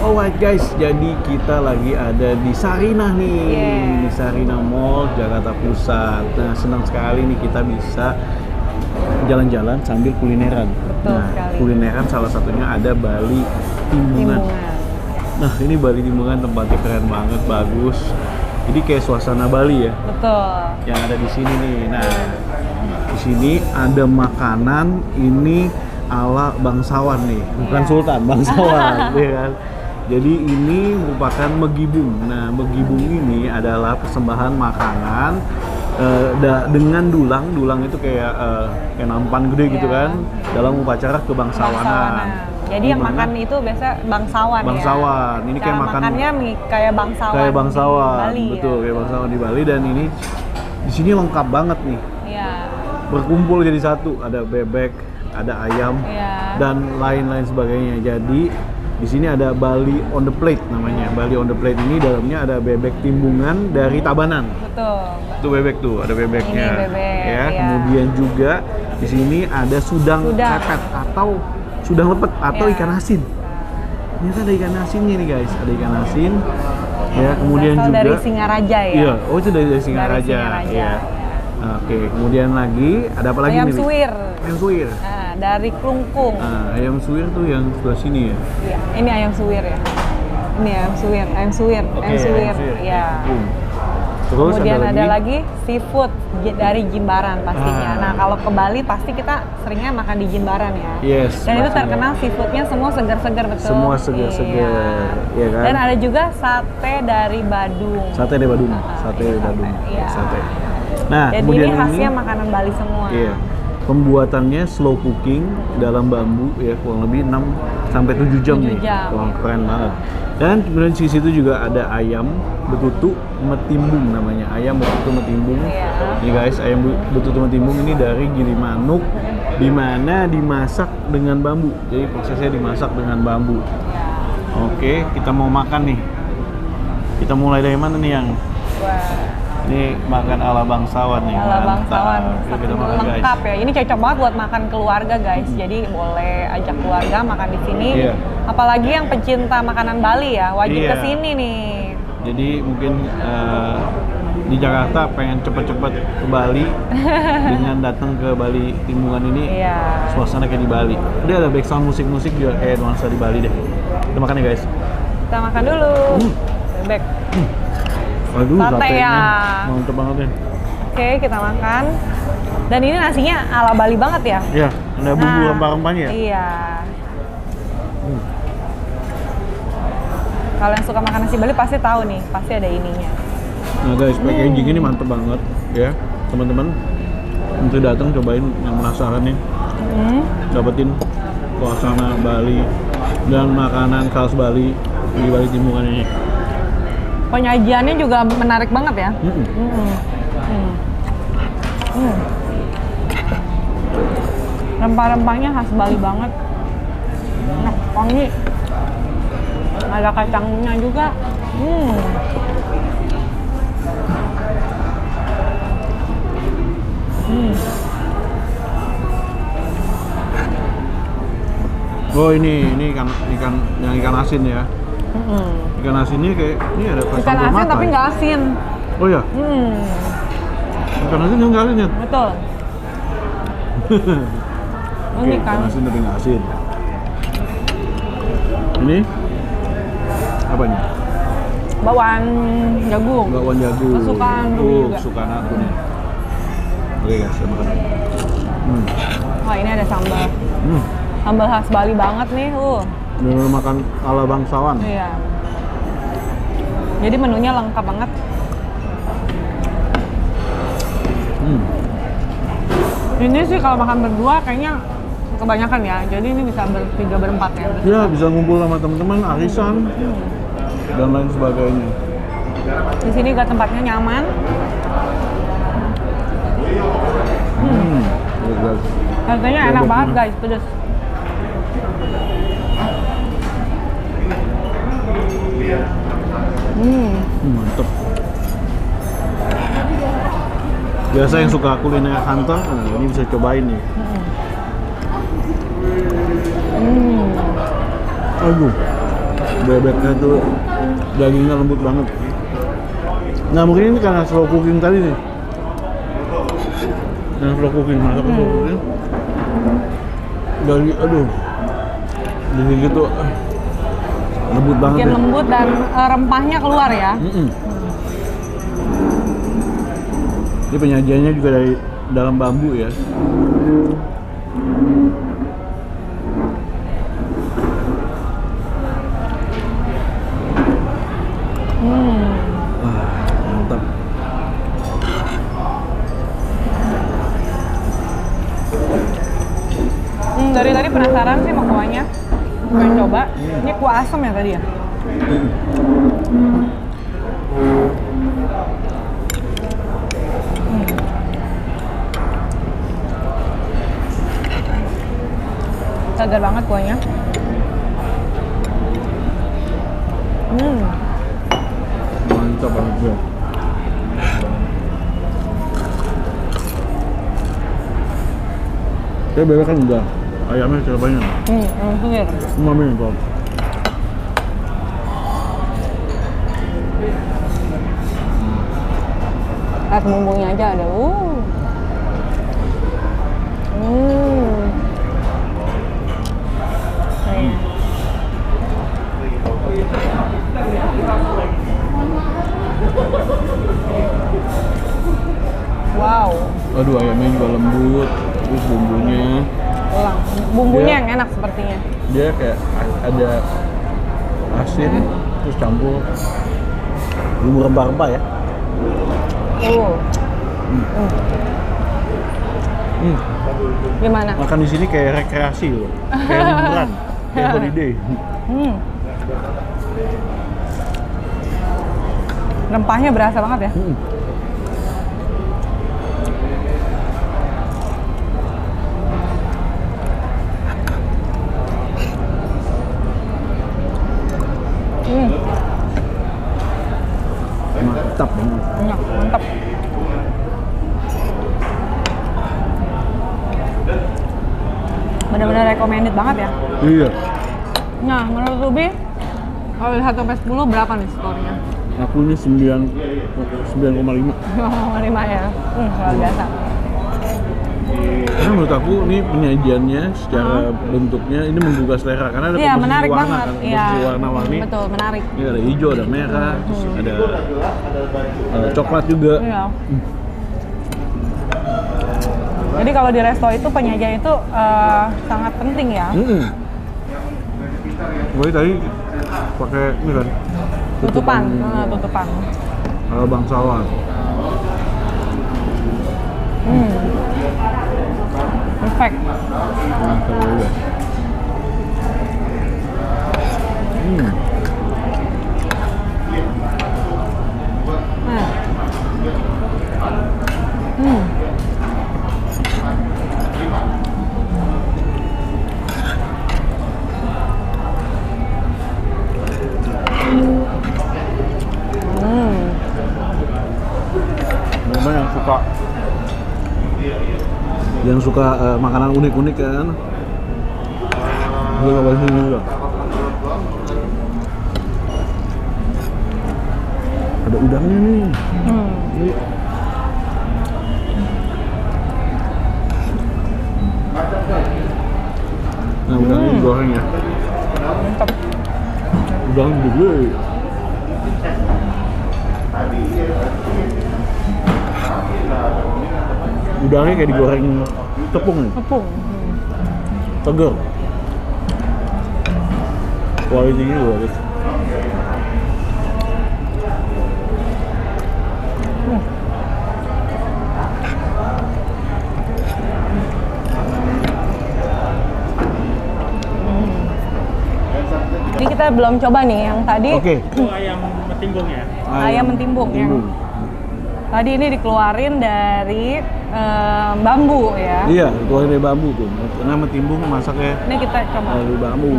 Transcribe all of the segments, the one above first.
Alright guys, jadi kita lagi ada di Sarinah nih, di Sarinah Mall, Jakarta Pusat. Nah, senang sekali nih kita bisa jalan-jalan sambil kulineran. Betul sekali. Kulineran salah satunya ada Bali Timbungan. Nah, ini Bali Timbungan tempatnya keren banget, bagus. Jadi kayak suasana Bali ya. Betul. Yang ada di sini nih. Nah, di sini ada makanan ini ala bangsawan nih, bukan sultan, bangsawan, ya kan? Jadi ini merupakan megibung. Nah, megibung ini adalah persembahan makanan dengan dulang. Dulang itu kayak nampan gede gitu kan, dalam upacara kebangsawanan. Jadi yang makan itu biasa bangsawan. Bangsawan. Ya? Ini kayak makannya kayak bangsawan. Kayak bangsawan. Di Bali, betul, ya? kayak bangsawan di Bali, dan ini di sini lengkap banget nih. Iya. Berkumpul jadi satu, ada bebek, ada ayam, dan lain-lain sebagainya. Jadi di sini ada Bali on the plate namanya. Bali on the plate ini dalamnya ada bebek timbungan dari Tabanan. Betul. Itu bebek tuh, ada bebeknya. Ini bebek, ya. Iya. Kemudian juga di sini ada sudang pepet atau sudang lepet atau ikan asin. Ternyata ada ikan asinnya nih guys, ada ikan asin. Ya, kemudian juga dari Singaraja ya. Iya, oh itu dari Singaraja. Ya. Oke, kemudian lagi ada apa lagi ayam nih? suwir. Ayam suwir. Nah, dari Klungkung. Ayam suwir tuh yang sebelah sini ya? Iya, ini ayam suwir ya. Ini ayam suwir, ayam suwir. Ya. Terus kemudian ada lagi seafood dari Jimbaran pastinya. Nah, kalau ke Bali pasti kita seringnya makan di Jimbaran ya. Yes. Dan itu terkenal seafoodnya semua segar-segar, betul. Semua segar-segar, ya kan? Dan ada juga sate dari Badung. Sate dari Badung. Sate dari Badung. Iya. Sate. Nah, jadi kemudian ini khasnya makanan Bali semua. Iya. Pembuatannya slow cooking dalam bambu ya, kurang lebih 6 sampai 7 jam nih. Wah, keren banget. Dan kemudian di situ juga ada ayam betutu metimbung namanya. Ayam betutu metimbung. Ini guys, ayam betutu metimbung ini dari Gilimanuk, di mana dimasak dengan bambu. Jadi prosesnya dimasak dengan bambu. Oke, kita mau makan nih. Kita mulai dari mana nih yang? Ini makan ala bangsawan nih. Ala bangsawan, kita makan, lengkap guys. ya. Ini cocok banget buat makan keluarga guys. Jadi boleh ajak keluarga makan di sini. Apalagi yang pecinta makanan Bali ya, wajib kesini nih. Jadi mungkin di Jakarta pengen cepet-cepet ke Bali dengan datang ke Bali Timbungan ini, suasana kayak di Bali. Dia ada background musik-musik juga kayak nuansa di Bali deh. Kita makan ya guys. Kita makan dulu. Bebek. Aduh, sate ya. Mantep banget ya. Oke, kita makan. Dan ini nasinya ala Bali banget ya? Iya, ada bumbu rempah-rempahnya ya? Iya. Kalau yang suka makan nasi Bali pasti tahu nih, pasti ada ininya. Nah guys, packaging ini mantep banget ya. Teman-teman, untuk datang cobain yang penasaran nih. Dapetin suasana Bali dan makanan khas Bali di Bali Timbungan ini. Penyajiannya juga menarik banget ya. Rempah-rempahnya khas Bali banget. Enak, wangi. Ada kacangnya juga. Oh ini ikan asin ya. Ikan asinnya kayak ini ada ikan asin tapi nggak asin. Oh ya? Ikan asin nggak asin ya? Betul. Ini ikan asin tapi nggak asin. Ini apa nih? Bakwan jagung. Bakwan jagung. Kesukaan juga. Kesukaan aku nih. Oke guys, kita makan. Wah, ini ada sambal. Sambal khas Bali banget nih, Bener makan ala bangsawan. Iya. Jadi menunya lengkap banget. Ini sih kalau makan berdua kayaknya kebanyakan ya. Jadi ini bisa bertiga berempat ya. Iya, bisa ngumpul sama teman-teman, arisan dan lain sebagainya. Di sini juga tempatnya nyaman. Rasanya enak banget guys, pedas. Mantep. Biasa yang suka kuliner hunter, ini bisa cobain nih. Aduh, Bebeknya tuh dagingnya lembut banget. Nah mungkin ini karena slow cooking tadi nih. Yang slow cooking, masak slow cooking. Dari aduh, jadi gitu lembut banget. Bikin lembut dan rempahnya keluar ya. Ini penyajiannya juga dari dalam bambu ya. Mantap. Dari tadi penasaran sih sama kuahnya. Pengen coba. Ini kuah asam ya tadi ya? Segar banget kuahnya. Mantap banget ya. Kayak bebek kan udah, ayamnya cukup banyak. Segar. Umami nih Bang. Lihat bumbunya aja ada. Wow. Aduh, ayamnya juga lembut, terus bumbunya. Bumbunya Dia- yang enak sepertinya. Dia kayak ada asin, terus campur bumbu rempah-rempah ya. Gimana? Makan di sini kayak rekreasi loh, kayak liburan, kayak holiday. Rempahnya berasa banget ya. Mantap banget. Mantap. Benar-benar recommended banget ya. Iya. Nah, menurut Ruby, kalau dari 1 sampai 10 berapa nih skornya? Aku ini 9,5. 5 ya. Luar biasa. Karena menurut aku ini penyajiannya secara bentuknya ini menggugah selera karena ada Iya, komposisi menarik warna banget. kan, Iya. komposisi warna-warni. Betul, menarik. Ini ada hijau, ada merah, terus ada coklat juga. Iya. Jadi kalau di resto itu penyajian itu sangat penting ya. Gue tadi pakai ini kan Tutupan. Tutupan. bangsawan. Perfect. Mantap juga. Memang yang suka makanan unik-unik kan, gue coba sini juga. Ada udangnya nih. Ini. Nah, udangnya digoreng ya. Mantap. Udang gede. Udangnya kayak digoreng tepung nih. Tepung. Seger. Kualitinya juga bagus. Ini kita belum coba nih yang tadi. Oke. Itu ayam mentimbung ya? Ayam mentimbung yang tadi ini dikeluarin dari bambu ya. Iya, dikeluarin dari bambu tuh. Karena mentimbung masaknya Ini kita coba. dari bambu.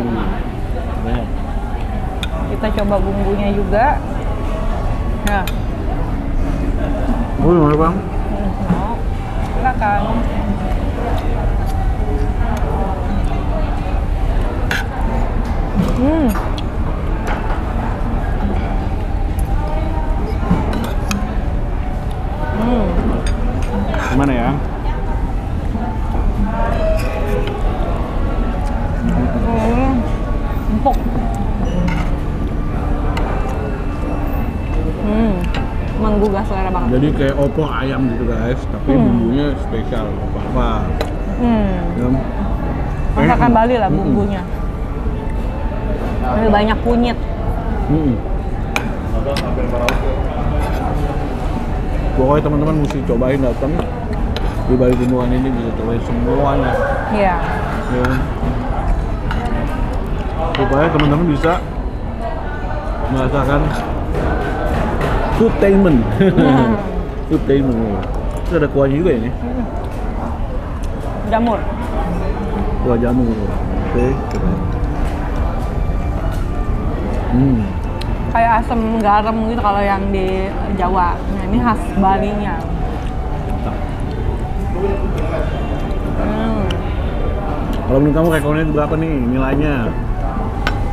Nah. Kita coba bumbunya juga. Nah, Gimana Bang? silakan. Menggugah selera banget. Jadi kayak opor ayam gitu guys, tapi bumbunya spesial apa-apa. Ya. Masakan Bali lah bumbunya. Lebih banyak kunyit. Pokoknya teman-teman mesti cobain datang di Bali Timbungan ini, bisa cobain semuanya. Iya. Ya. Supaya teman-teman bisa merasakan foodtainment. Foodtainment. Itu ada kuahnya juga ini. Jamur. Kuah jamur. Oke, coba. Kayak asam garam gitu kalau yang di Jawa. Nah, ini khas Balinya. Kalau menurut kamu rekomendasi berapa nih nilainya?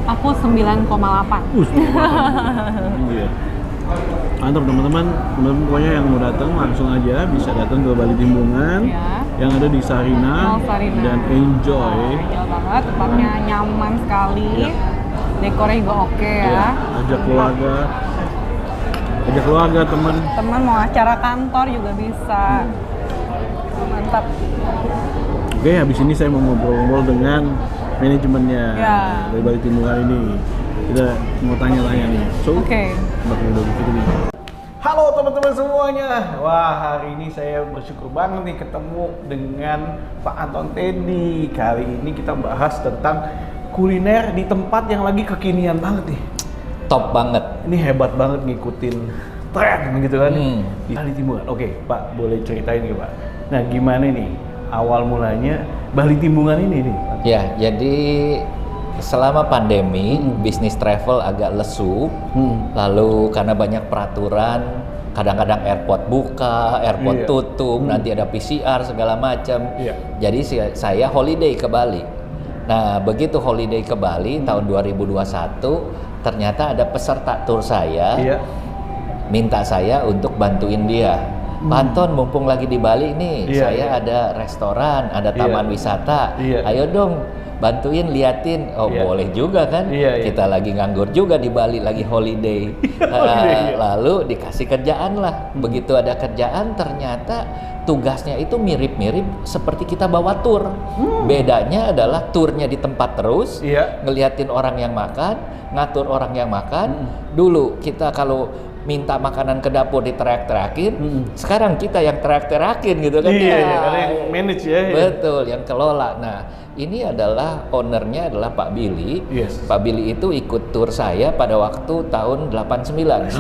Aku 9,8. Iya. Mantap teman-teman, pokoknya yang mau datang langsung aja bisa datang ke Bali Timbungan yang ada di Sarina, dan enjoy. Enjoy banget, tempatnya nyaman sekali, dekornya juga oke ya. Ajak keluarga, teman mau acara kantor juga bisa. Mantap. Oke, habis ini saya mau ngobrol-ngobrol dengan manajemennya dari Bali Timbungan ini. Kita mau tanya-tanya nih. Halo teman-teman semuanya. Wah, hari ini saya bersyukur banget nih ketemu dengan Pak Anton Teddy. Kali ini kita bahas tentang kuliner di tempat yang lagi kekinian banget nih. Top banget. Ini hebat banget ngikutin tren gitu kan. Di Bali Timbungan. Oke, Pak, boleh ceritain nggak Pak? Nah, gimana nih awal mulanya Bali Timbungan ini nih? Ya, jadi selama pandemi bisnis travel agak lesu, lalu karena banyak peraturan, kadang-kadang airport buka, airport tutup, nanti ada PCR segala macam. Jadi saya holiday ke Bali. Nah, begitu holiday ke Bali tahun 2021, ternyata ada peserta tur saya minta saya untuk bantuin dia. Pak Anton, mumpung lagi di Bali nih, saya ada restoran, ada taman wisata, ayo dong bantuin liatin. Boleh juga kan, kita lagi nganggur juga di Bali, lagi holiday. Lalu dikasih kerjaan lah. Begitu ada kerjaan, ternyata tugasnya itu mirip-mirip seperti kita bawa tur. Bedanya adalah turnya di tempat terus, ngeliatin orang yang makan, ngatur orang yang makan. Dulu kita kalau minta makanan ke dapur diterak-terakin, sekarang kita yang terak-terakin gitu kan. Karena yang manage Betul, yang kelola. Nah, ini adalah ownernya adalah Pak Billy. Pak Billy itu ikut tur saya pada waktu tahun 1989.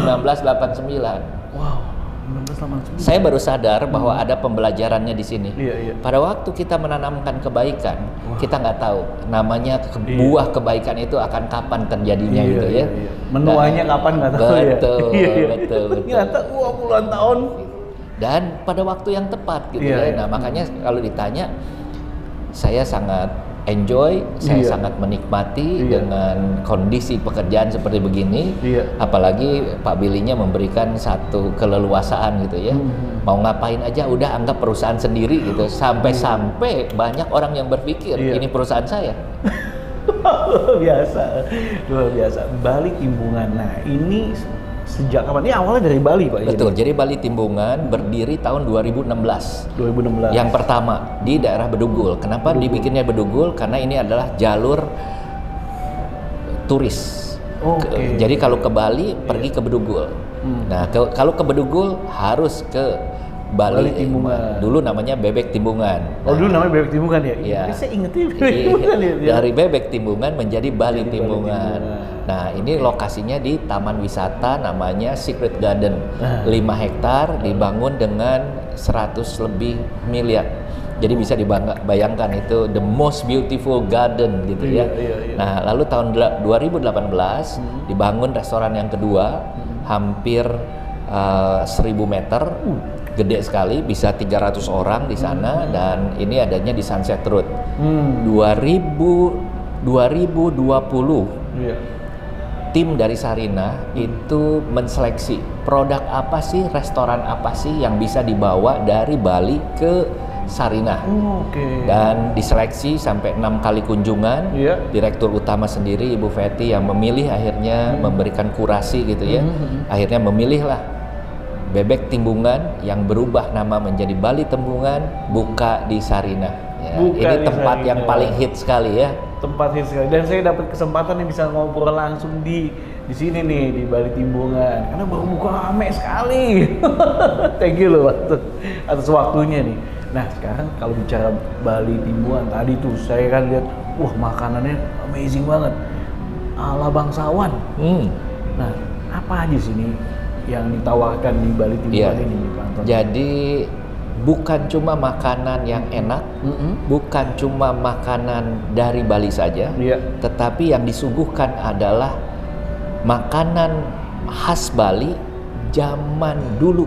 Wow, 1989. Saya baru sadar bahwa ada pembelajarannya di sini. Pada waktu kita menanamkan kebaikan, kita nggak tahu namanya buah kebaikan itu akan kapan terjadinya gitu ya. Menuanya kapan nggak tahu. Betul. Ternyata puluhan tahun. Dan pada waktu yang tepat gitu ya. Nah, makanya kalau ditanya, saya sangat enjoy, saya sangat menikmati dengan kondisi pekerjaan seperti begini. Apalagi Pak Billy-nya memberikan satu keleluasaan gitu ya. Mau ngapain aja udah anggap perusahaan sendiri gitu. Sampai-sampai banyak orang yang berpikir ini perusahaan saya. Luar biasa. Bali Timbungan. Nah, ini sejak kapan? Ini awalnya dari Bali, Pak. Betul. Jadi Bali Timbungan berdiri tahun 2016. Yang pertama di daerah Bedugul. Kenapa dibikinnya Bedugul? Karena ini adalah jalur turis. Jadi kalau ke Bali pergi ke Bedugul. Nah, kalau ke Bedugul harus ke Bali Timbungan. Dulu namanya Bebek Timbungan. Dulu namanya Bebek Timbungan ya? Iya. Saya ingetnya Bebek Timbungan ya. Dari Bebek Timbungan menjadi Bali Timbungan. Nah, ini lokasinya di taman wisata namanya Secret Garden. 5 hektar dibangun dengan 100 lebih miliar. Jadi bisa dibayangkan itu the most beautiful garden gitu ya. Nah, lalu tahun 2018 dibangun restoran yang kedua, hampir 1000 meter. Gede sekali, bisa 300 orang di sana, dan ini adanya di Sunset Road. 2020 tim dari Sarina itu menseleksi produk apa sih, restoran apa sih yang bisa dibawa dari Bali ke Sarinah. Oke. Dan diseleksi sampai 6 kali kunjungan. Iya. Direktur utama sendiri Ibu Fetty yang memilih, akhirnya memberikan kurasi gitu ya. Akhirnya memilihlah Bebek Timbungan yang berubah nama menjadi Bali Timbungan, buka di Sarinah. Ya, Buka ini di tempat Sarinah. yang paling hits sekali ya. Tempat hits sekali. Dan saya dapat kesempatan nih bisa ngobrol langsung di sini nih di Bali Timbungan. Karena baru buka rame sekali. Thank you loh atas waktunya nih. Nah sekarang kalau bicara Bali Timbungan tadi tuh saya kan lihat, wah makanannya amazing banget, ala bangsawan. Nah apa aja sini yang ditawarkan di Bali Timbungan ini Pak Anton? Jadi bukan cuma makanan yang enak, bukan cuma makanan dari Bali saja, tetapi yang disuguhkan adalah makanan khas Bali zaman dulu.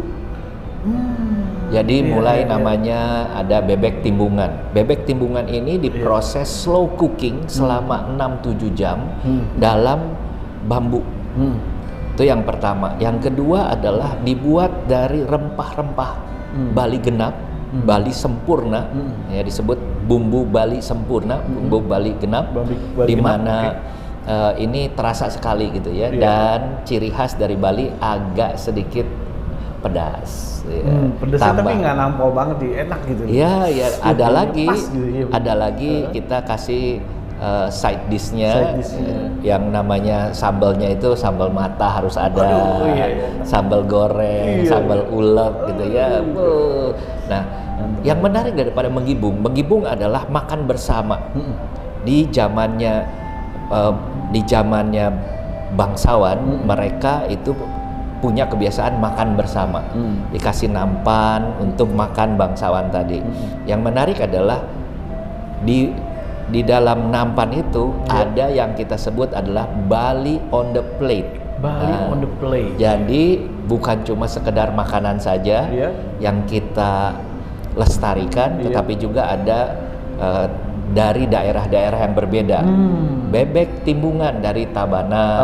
Jadi mulai namanya ada bebek timbungan. Bebek timbungan ini diproses slow cooking selama 6-7 jam dalam bambu. Itu yang pertama. Yang kedua adalah dibuat dari rempah-rempah Bali genap, Bali sempurna, ya disebut bumbu Bali sempurna, bumbu Bali genap, di mana ini terasa sekali gitu ya. Dan ciri khas dari Bali agak sedikit pedas. Ya. Pedasnya tapi nggak nampol banget sih, enak gitu. Iya, ya ada lagi, gitu, ada lagi kita kasih side dishnya yang namanya sambalnya itu sambal mata harus ada, sambal goreng, sambal ulek gitu ya. Nah, yang menarik daripada menggibung adalah makan bersama. Di zamannya bangsawan, mereka itu punya kebiasaan makan bersama, dikasih nampan untuk makan bangsawan tadi. Yang menarik adalah di dalam nampan itu ada yang kita sebut adalah Bali on the plate. Bali on the plate. Jadi bukan cuma sekedar makanan saja yang kita lestarikan, tetapi juga ada dari daerah-daerah yang berbeda. Bebek timbungan dari Tabana.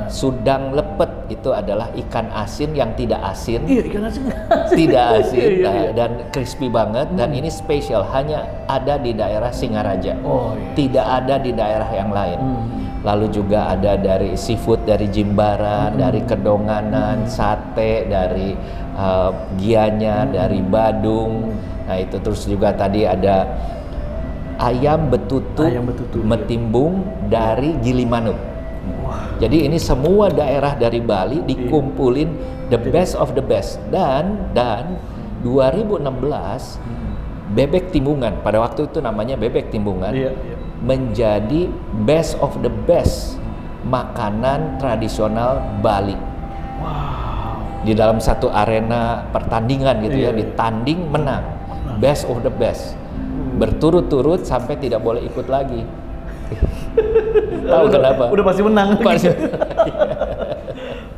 Sudang lepet itu adalah ikan asin yang tidak asin. Iya, ikan asin. Tidak asin dan crispy banget, dan ini spesial hanya ada di daerah Singaraja. Tidak ada di daerah yang lain. Lalu juga ada dari seafood dari Jimbaran, dari Kedonganan, sate dari Gianyar, dari Badung. Nah, itu terus juga tadi ada ayam betutu metimbung dari Gilimanuk. Jadi ini semua daerah dari Bali dikumpulin the best of the best. Dan 2016 bebek timbungan, pada waktu itu namanya bebek timbungan, menjadi best of the best makanan tradisional Bali. Di dalam satu arena pertandingan gitu ya, ditanding menang. Best of the best. Berturut-turut sampai tidak boleh ikut lagi. Tahu kenapa? Udah pasti menang. Pasti.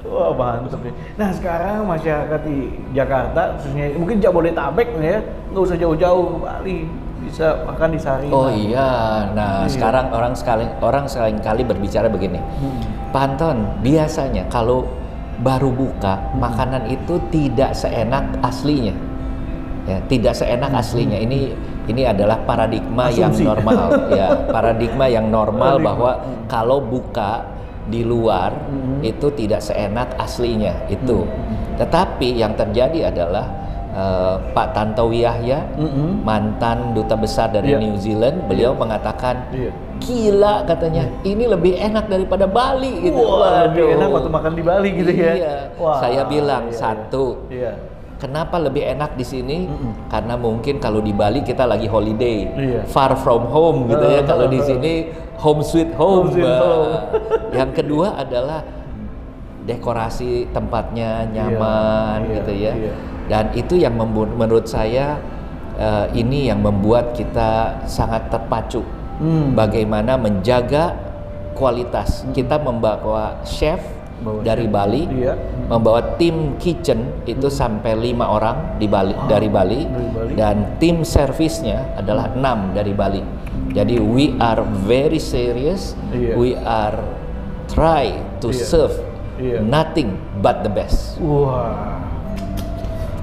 Wah, mantap ya. Nah, sekarang masyarakat di Jakarta, khususnya mungkin Jabodetabek ya, nggak usah jauh-jauh ke Bali, bisa makan di Sarinah. Oh iya, nah sekarang orang seringkali berbicara begini, Pak Anton, biasanya kalau baru buka makanan itu tidak seenak aslinya. Ya, tidak seenak aslinya. Ini adalah paradigma yang normal, ya, paradigma yang normal bahwa kalau buka di luar itu tidak seenak aslinya itu. Tetapi yang terjadi adalah Pak Tantowi Yahya, mantan duta besar dari New Zealand, beliau mengatakan, gila katanya, ini lebih enak daripada Bali gitu. Wah, lebih enak waktu makan di Bali gitu ya. Wah, saya bilang satu. Kenapa lebih enak di sini? Karena mungkin kalau di Bali kita lagi holiday, far from home gitu ya. Kalau di sini home sweet home. Yang kedua adalah dekorasi tempatnya nyaman gitu ya. Dan itu yang menurut saya ini yang membuat kita sangat terpacu. Bagaimana menjaga kualitas. Kita membawa chef dari Bali, membawa tim kitchen itu sampai 5 orang dari Bali, dan tim servisnya adalah 6 dari Bali. Jadi we are very serious, we are try to serve nothing but the best.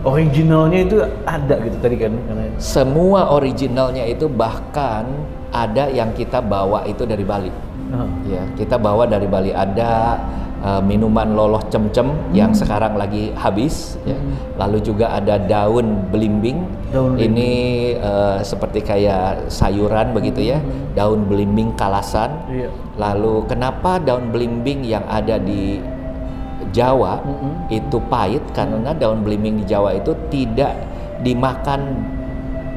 originalnya itu ada gitu tadi kan? Semua originalnya itu bahkan ada yang kita bawa itu dari Bali. Ya, kita bawa dari Bali. Ada minuman loloh cem-cem yang sekarang lagi habis. Ya. Lalu juga ada daun belimbing. Ini seperti kayak sayuran begitu ya. Daun belimbing kalasan. Lalu kenapa daun belimbing yang ada di Jawa itu pahit? Karena daun belimbing di Jawa itu tidak dimakan,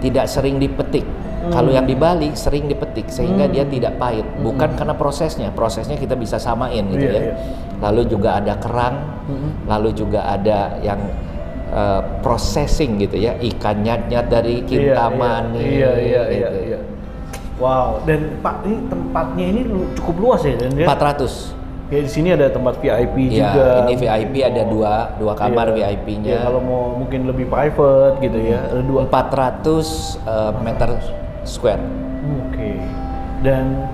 tidak sering dipetik. Kalau yang di Bali sering dipetik sehingga dia tidak pahit. Bukan karena prosesnya kita bisa samain gitu ya. Lalu juga ada kerang, lalu juga ada yang processing gitu ya, ikan nyat-nyat dari Kintamani. Iya. Wow, dan Pak ini tempatnya ini cukup luas ya dan 400. Ya di sini ada tempat VIP ya, juga. Ini VIP ada dua kamar VIP-nya. Ya, kalau mau mungkin lebih private gitu ya, ada 400 meter square. Oke. Dan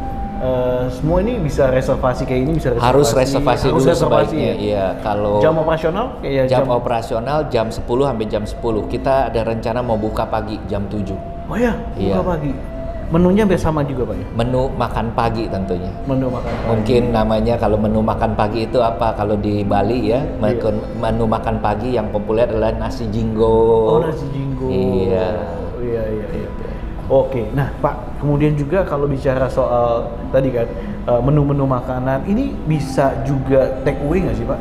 semua ini bisa reservasi kayak ini bisa reservasi. Harus reservasi dulu sebaiknya. Iya, kalau jam operasional kayak jam operasional jam 10 sampai jam 10. Kita ada rencana mau buka pagi jam 7. Oh ya, buka pagi. Menunya biar sama juga Pak ya? Menu makan pagi tentunya. Menu makan pagi. Mungkin namanya kalau menu makan pagi itu apa? Kalau di Bali ya, menu makan pagi yang populer adalah nasi jinggo. Oh, nasi jinggo. Iya. Iya. Oke, nah Pak, kemudian juga kalau bicara soal tadi kan menu-menu makanan, ini bisa juga take away nggak sih Pak?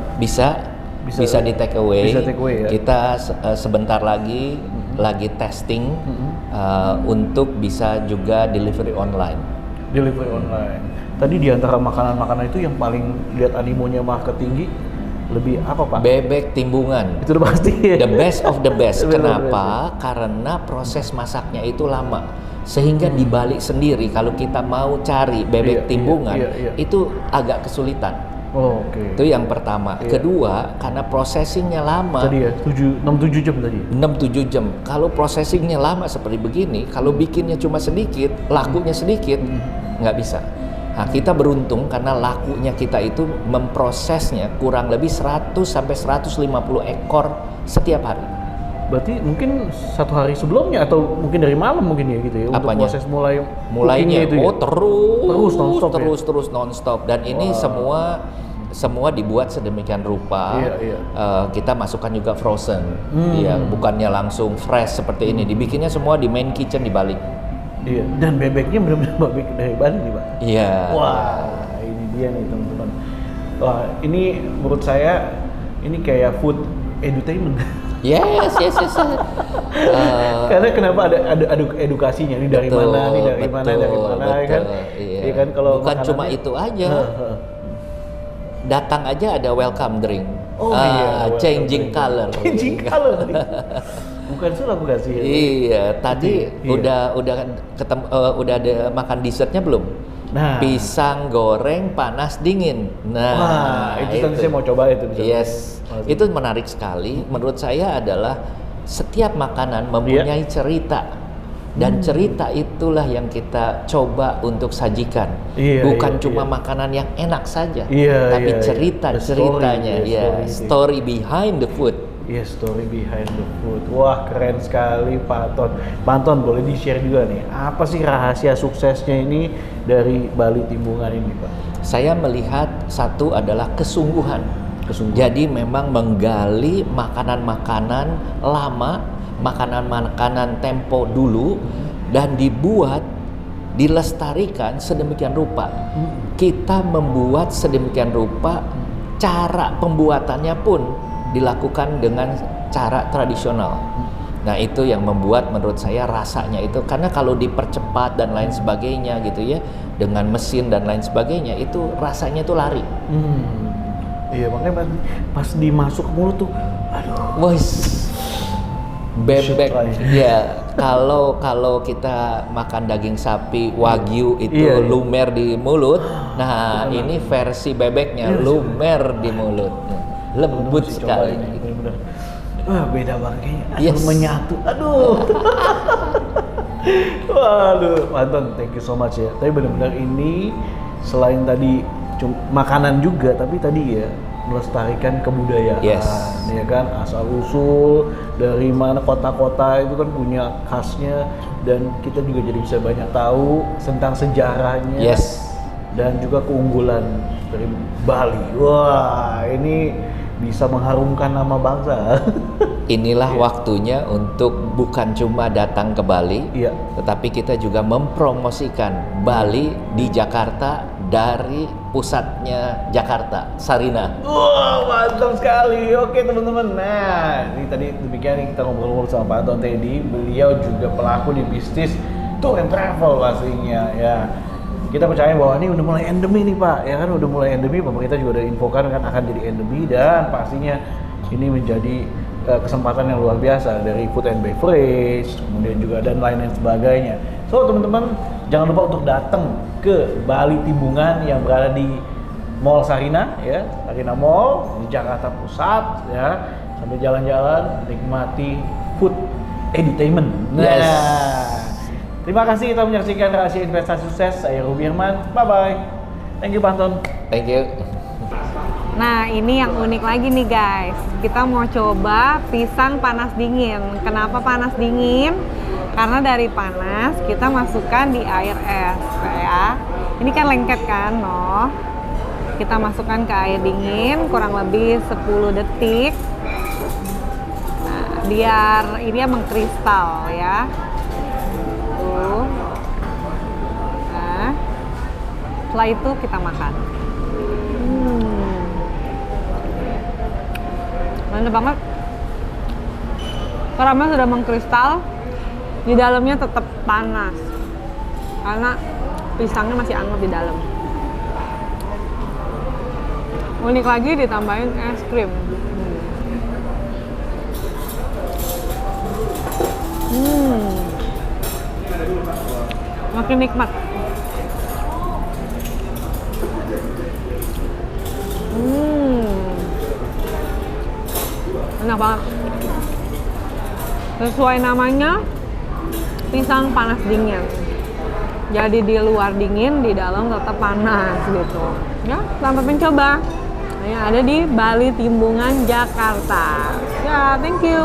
Bisa di take away. Bisa take away ya. Kita sebentar lagi testing untuk bisa juga delivery online. Delivery online. Tadi di antara makanan-makanan itu yang paling lihat animonya mah ketinggi lebih apa Pak? Bebek timbungan. Itu udah pasti. The best of the best. Kenapa? Karena proses masaknya itu lama. Sehingga di Bali sendiri kalau kita mau cari bebek timbungan itu agak kesulitan. Oh, oke. Itu yang pertama. Kedua, karena processingnya lama. Tadi ya, 6-7 jam tadi. 6-7 jam. Kalau processingnya lama seperti begini, kalau bikinnya cuma sedikit, lakunya sedikit, nggak bisa. Nah, kita beruntung karena lakunya kita itu memprosesnya kurang lebih 100 sampai 150 ekor setiap hari. Berarti mungkin satu hari sebelumnya atau mungkin dari malam mungkin ya gitu ya. Apanya? Untuk proses mulainya itu ya? terus non-stop. Dan ini semua dibuat sedemikian rupa. Kita masukkan juga frozen. Ya, bukannya langsung fresh seperti ini. Dibikinnya semua di main kitchen di Bali. Iya. Dan bebeknya benar-benar bebek dari Bali nih Pak. Iya. Wah, ini dia nih teman-teman. Wah, ini menurut saya ini kayak food entertainment. Yes. Karena kenapa ada edukasinya nih dari mana ya kan? Iya kan kalau bukan cuma itu aja. Datang aja ada welcome drink. Changing color. Changing color. Bukan sih. Iya, tadi udah ketemu udah ada makan dessertnya belum? Nah, pisang goreng panas dingin. Nah, itu tadi saya mau coba itu. Yes, itu menarik sekali. Menurut saya adalah setiap makanan mempunyai cerita. Dan cerita itulah yang kita coba untuk sajikan. Bukan cuma makanan yang enak saja, tapi ceritanya, story behind the food. Yes, story behind the food. Wah, keren sekali Pak Anton, boleh di-share juga nih, apa sih rahasia suksesnya ini dari Bali Timbungan ini Pak? Saya melihat satu adalah kesungguhan. Jadi memang menggali makanan-makanan lama, makanan-makanan tempo dulu, dan dilestarikan sedemikian rupa. Kita membuat sedemikian rupa, cara pembuatannya pun dilakukan dengan cara tradisional. Nah, itu yang membuat menurut saya rasanya itu, karena kalau dipercepat dan lain sebagainya gitu ya, dengan mesin dan lain sebagainya, itu rasanya itu lari. Iya, makanya pas dimasuk ke mulut tuh, aduh. Bebek ya. Kalau kita makan daging sapi wagyu itu lumer di mulut. Nah, ini versi bebeknya lumer di mulut. Lembut sekali. Bener-bener. Wah, beda banget kayaknya. Menyatu. Aduh. Waduh, Pak Anton, thank you so much ya. Tapi benar-benar ini selain tadi makanan juga, tapi tadi ya melestarikan kebudayaan, Yes. ya kan, asal usul dari mana kota-kota itu kan punya khasnya, dan kita juga jadi bisa banyak tahu tentang sejarahnya. Yes. Dan juga keunggulan dari Bali. Wah, ini bisa mengharumkan nama bangsa. Inilah waktunya untuk bukan cuma datang ke Bali, Iya. tetapi kita juga mempromosikan Bali di Jakarta dari pusatnya Jakarta, Sarina. Wah, mantap sekali. Oke teman-teman. Nah, ini tadi demikian nih kita ngobrol-ngobrol sama Pak Anton Teddy. Beliau juga pelaku di bisnis tour and travel pastinya ya. Kita percaya bahwa ini udah mulai endemi nih Pak, ya kan, udah mulai endemi. Pemerintah juga udah infokan kan akan jadi endemi, dan pastinya ini menjadi kesempatan yang luar biasa dari food and beverage, kemudian juga dan lain-lain sebagainya. So teman-teman, jangan lupa untuk datang ke Bali Timbungan yang berada di Mall Sarina, ya, Sarina Mall di Jakarta Pusat, ya, sambil jalan-jalan nikmati food entertainment. Nah, Yes. terima kasih kita menyaksikan Rahasia Investasi Sukses. Saya Ruby Herman. Bye bye. Thank you Pak Anton. Thank you. Nah, ini yang unik lagi nih guys. Kita mau coba pisang panas dingin. Kenapa panas dingin? Karena dari panas kita masukkan di air es ya. Ini kan lengket kan, noh. Kita masukkan ke air dingin kurang lebih 10 detik. Nah, biar ini mengkristal ya. Tuh. Nah, setelah itu kita makan. Mantap banget. Karena sudah mengkristal, di dalamnya tetap panas karena pisangnya masih hangat di dalam. Unik lagi ditambahin es krim. Makin nikmat. Enak banget. Sesuai namanya, pisang panas dingin. Jadi di luar dingin, di dalam tetap panas gitu. Ya, selamat mencoba. Yang ada di Bali Timbungan, Jakarta. Ya, thank you.